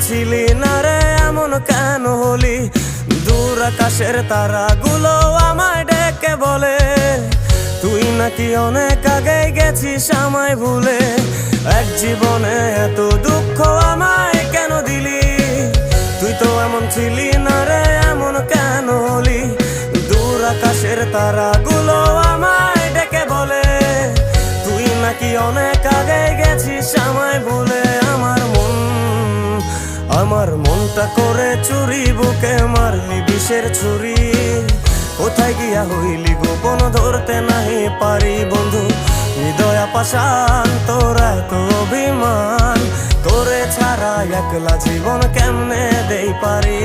ছিলি না রে এমন কেন হলি? দূর আকাশের তারাগুলো আমায় ডেকে বলে তুই নাকি অনেক আগে গেছিস আমায় ভুলে। এক জীবনে এত দুঃখ আমায় কেন দিলি? তুই তো এমন ছিলি না রে এমন কেন হলি? দূর আকাশের তারাগুলো আমায় ডেকে বলে তুই নাকি অনেক আগে গেছিস আমায় ভুলে। আমার মনটা করে চুরি, বুকে মারলি বিষের ছুরি। কোথায় গিয়া হইলি গোপন ধরতে নাহি পারি বন্ধু। হৃদয় পাষাণ তোর এত অভিমান, তোরে ছাড়া একলা জীবন কেমনে দেই পারি।